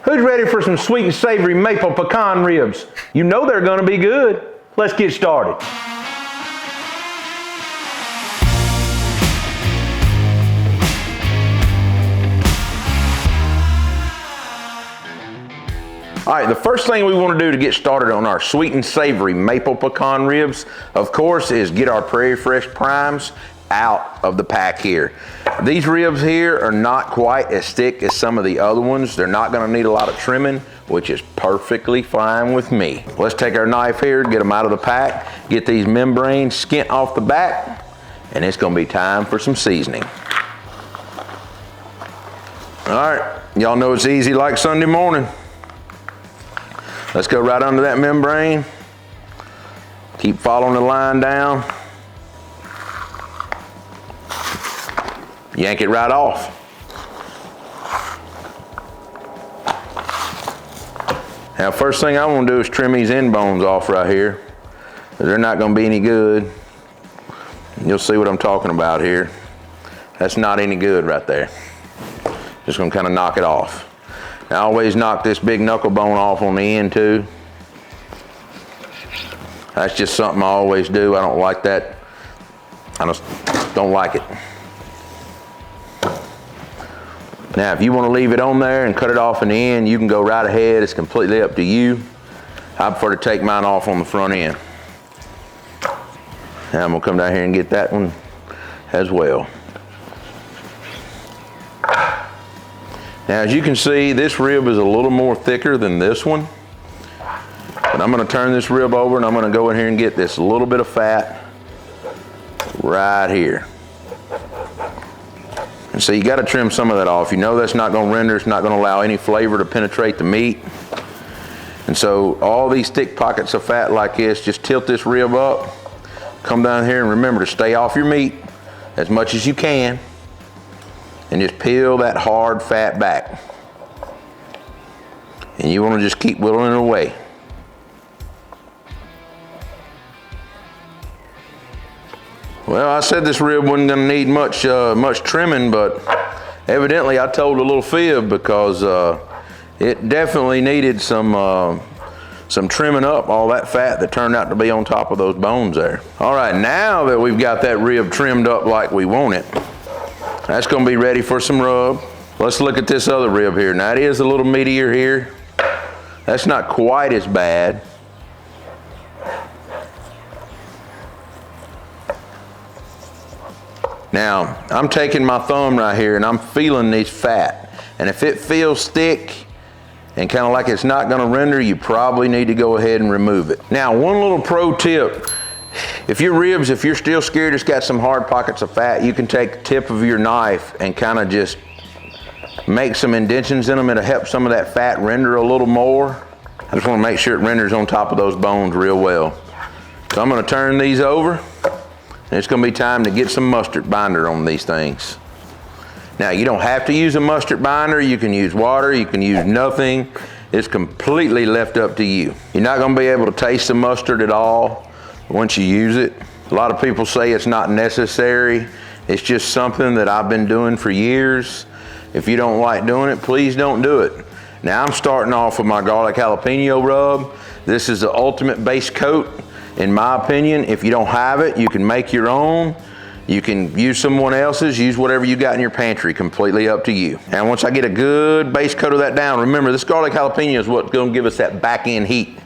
Who's ready for some sweet and savory maple pecan ribs? You know they're gonna be good. Let's get started. All right, the first thing we want to do to get started on our sweet and savory maple pecan ribs, of course, is get our Prairie Fresh primes out of the pack here. These ribs here are not quite as thick as some of the other ones. They're not going to need a lot of trimming, which is perfectly fine with me. Let's take our knife here, get them out of the pack, get these membranes skint off the back, and it's going to be time for some seasoning. All right, y'all know it's easy like Sunday morning. Let's go right under that membrane. Keep following the line down. Yank it right off. Now, first thing I want to do is trim these end bones off right here. They're not going to be any good. You'll see what I'm talking about here. That's not any good right there. Just going to kind of knock it off. I always knock this big knuckle bone off on the end too. That's just something I always do. I don't like that. I just don't like it. Now, if you want to leave it on there and cut it off in the end, you can go right ahead. It's completely up to you. I prefer to take mine off on the front end. Now I'm gonna come down here and get that one as well. Now, as you can see, this rib is a little more thicker than this one. But I'm gonna turn this rib over and I'm gonna go in here and get this little bit of fat right here. And so you gotta trim some of that off. You know that's not gonna render, it's not gonna allow any flavor to penetrate the meat. And so all these thick pockets of fat like this, just tilt this rib up, come down here and remember to stay off your meat as much as you can. And just peel that hard fat back. And you want to just keep whittling it away. Well, I said this rib wasn't going to need much trimming, but evidently I told a little fib because it definitely needed some trimming up all that fat that turned out to be on top of those bones there. All right, now that we've got that rib trimmed up like we want it, that's gonna be ready for some rub. Let's look at this other rib here. Now it is a little meatier here. That's not quite as bad. Now, I'm taking my thumb right here and I'm feeling this fat. And if it feels thick and kind of like it's not gonna render, you probably need to go ahead and remove it. Now, one little pro tip. If your ribs, if you're still scared it's got some hard pockets of fat, you can take the tip of your knife and kind of just make some indentions in them. It'll help some of that fat render a little more. I just want to make sure it renders on top of those bones real well. So I'm going to turn these over, and it's going to be time to get some mustard binder on these things. Now, you don't have to use a mustard binder. You can use water, you can use nothing. It's completely left up to you. You're not going to be able to taste the mustard at all once you use it. A lot of people say it's not necessary. It's just something that I've been doing for years. If you don't like doing it, please don't do it. Now I'm starting off with my garlic jalapeno rub. This is the ultimate base coat, in my opinion. If you don't have it, you can make your own. You can use someone else's, use whatever you got in your pantry, completely up to you. And once I get a good base coat of that down, remember this garlic jalapeno is what's gonna give us that back end heat.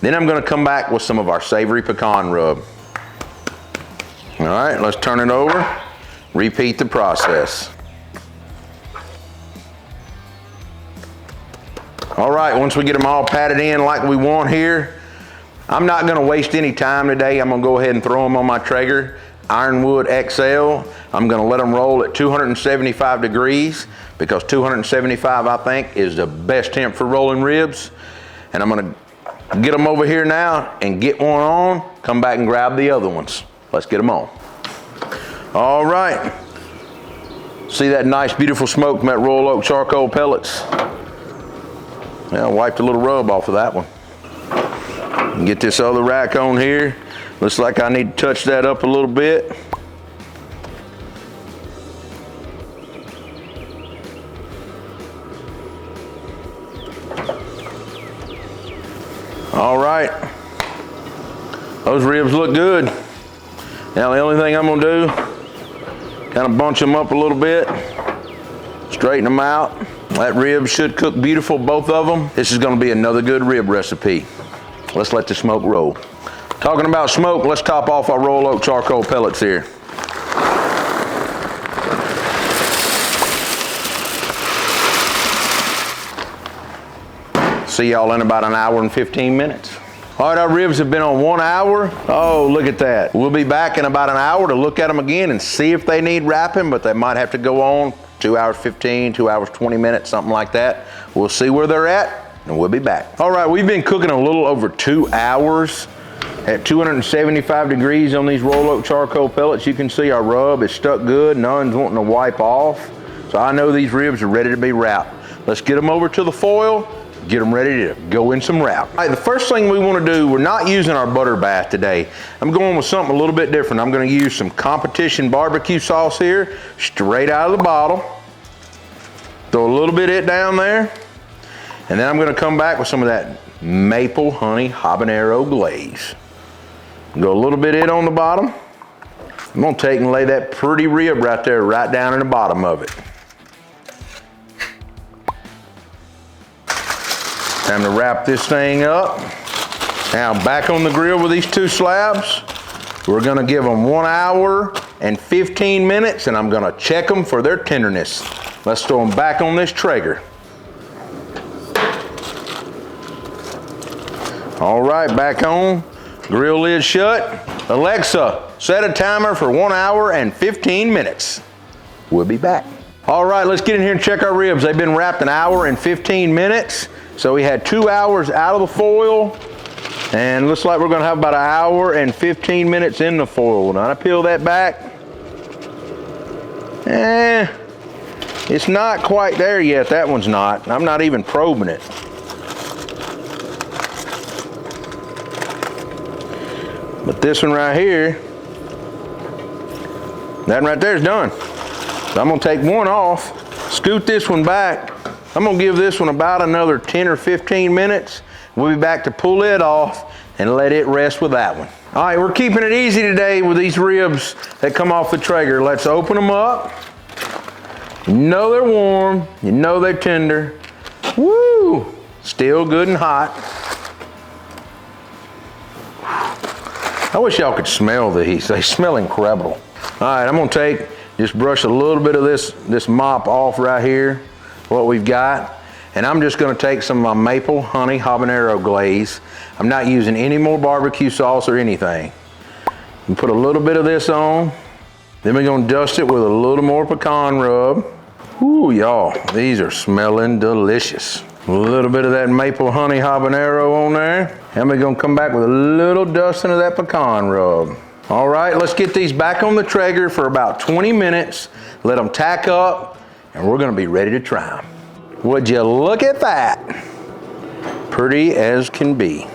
Then I'm gonna come back with some of our savory pecan rub. All right, let's turn it over, repeat the process. All right, once we get them all patted in like we want here, I'm not gonna waste any time today. I'm gonna go ahead and throw them on my Traeger Ironwood XL. I'm gonna let them roll at 275 degrees because 275, I think, is the best temp for rolling ribs. And I'm gonna get them over here now and get one on, come back and grab the other ones. Let's get them on. All right. See that nice, beautiful smoke from that Royal Oak Charcoal Pellets? Yeah, I wiped a little rub off of that one. Get this other rack on here. Looks like I need to touch that up a little bit. All right, those ribs look good. Now the only thing I'm gonna do, kind of bunch them up a little bit, straighten them out. That rib should cook beautiful, both of them. This is gonna be another good rib recipe. Let's let the smoke roll. Talking about smoke, let's top off our Royal Oak Charcoal Pellets here. See y'all in about an hour and 15 minutes. All right, our ribs have been on 1 hour. Oh, look at that. We'll be back in about an hour to look at them again and see if they need wrapping, but they might have to go on 2 hours 15, 2 hours 20 minutes, something like that. We'll see where they're at and we'll be back. All right, we've been cooking a little over 2 hours at 275 degrees on these Royal Oak Charcoal Pellets. You can see our rub is stuck good. None's wanting to wipe off. So I know these ribs are ready to be wrapped. Let's get them over to the foil, get them ready to go in some wrap. All right, the first thing we want to do, we're not using our butter bath today. I'm going with something a little bit different. I'm going to use some Competition BBQ sauce here, straight out of the bottle. Throw a little bit of it down there. And then I'm going to come back with some of that maple honey habanero glaze. Go a little bit of it on the bottom. I'm going to take and lay that pretty rib right there, right down in the bottom of it. Time to wrap this thing up. Now back on the grill with these 2 slabs. We're gonna give them 1 hour and 15 minutes and I'm gonna check them for their tenderness. Let's throw them back on this Traeger. All right, back on. Grill lid shut. Alexa, set a timer for 1 hour and 15 minutes. We'll be back. All right, let's get in here and check our ribs. They've been wrapped 1 hour and 15 minutes. So we had 2 hours out of the foil, and looks like we're gonna have about 1 hour and 15 minutes in the foil. Now I peel that back. It's not quite there yet. That one's not. I'm not even probing it. But this one right here, that one right there is done. So I'm gonna take one off, scoot this one back. I'm gonna give this one about another 10 or 15 minutes. We'll be back to pull it off and let it rest with that one. All right, we're keeping it easy today with these ribs that come off the Traeger. Let's open them up. You know they're warm, you know they're tender. Woo, still good and hot. I wish y'all could smell these. They smell incredible. All right, I'm gonna just brush a little bit of this mop off right here, what we've got. And I'm just gonna take some of my maple honey habanero glaze. I'm not using any more barbecue sauce or anything. And put a little bit of this on. Then we're gonna dust it with a little more pecan rub. Ooh, y'all, these are smelling delicious. A little bit of that maple honey habanero on there. And we're gonna come back with a little dusting of that pecan rub. All right, let's get these back on the Traeger for about 20 minutes. Let them tack up, and we're gonna be ready to try them. Would you look at that? Pretty as can be.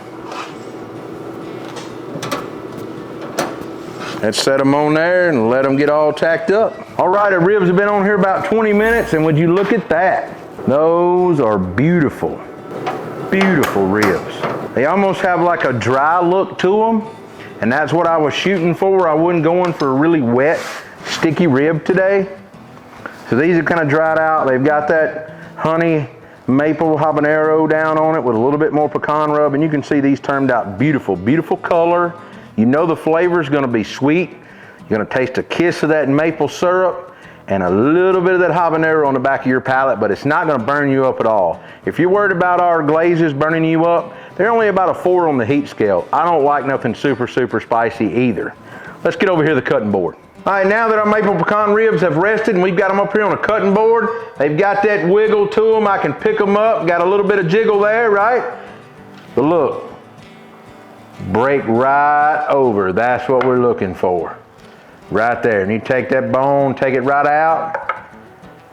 Let's set them on there and let them get all tacked up. All right, our ribs have been on here about 20 minutes, and would you look at that? Those are beautiful, beautiful ribs. They almost have like a dry look to them, and that's what I was shooting for. I wasn't going for a really wet, sticky rib today. So these are kind of dried out. They've got that honey maple habanero down on it with a little bit more pecan rub, and you can see these turned out beautiful, beautiful color. You know the flavor is gonna be sweet. You're gonna taste a kiss of that maple syrup and a little bit of that habanero on the back of your palate, but it's not gonna burn you up at all. If you're worried about our glazes burning you up, they're only about a 4 on the heat scale. I don't like nothing super, super spicy either. Let's get over here to the cutting board. All right, now that our maple pecan ribs have rested and we've got them up here on a cutting board, they've got that wiggle to them. I can pick them up, got a little bit of jiggle there, right? But look, break right over. That's what we're looking for. Right there. And you take that bone, take it right out.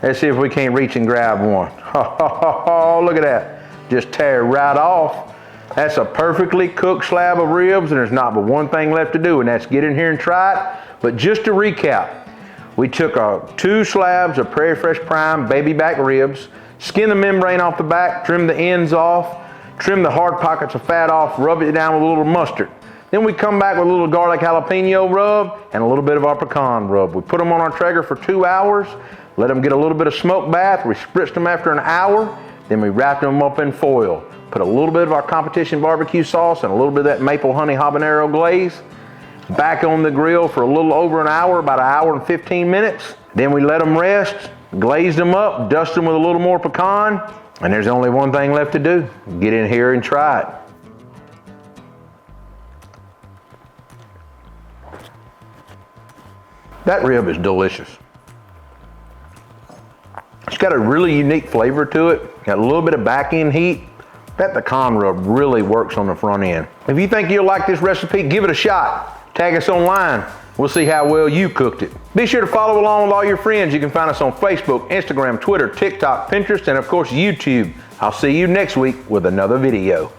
Let's see if we can't reach and grab one. Oh, look at that. Just tear right off. That's a perfectly cooked slab of ribs, and there's not but one thing left to do, and that's get in here and try it. But just to recap, we took 2 slabs of Prairie Fresh Prime baby back ribs, skinned the membrane off the back, trimmed the ends off, Trim the hard pockets of fat off, rub it down with a little mustard. Then we come back with a little garlic jalapeno rub and a little bit of our pecan rub. We put them on our Traeger for 2 hours, let them get a little bit of smoke bath. We spritzed them after an hour, then we wrapped them up in foil. Put a little bit of our competition barbecue sauce and a little bit of that maple honey habanero glaze. Back on the grill for a little over an hour, about 1 hour and 15 minutes. Then we let them rest, glazed them up, dust them with a little more pecan, and there's only one thing left to do. Get in here and try it. That rib is delicious. It's got a really unique flavor to it. Got a little bit of back end heat. That pecan rub really works on the front end. If you think you'll like this recipe, give it a shot. Tag us online. We'll see how well you cooked it. Be sure to follow along with all your friends. You can find us on Facebook, Instagram, Twitter, TikTok, Pinterest, and of course YouTube. I'll see you next week with another video.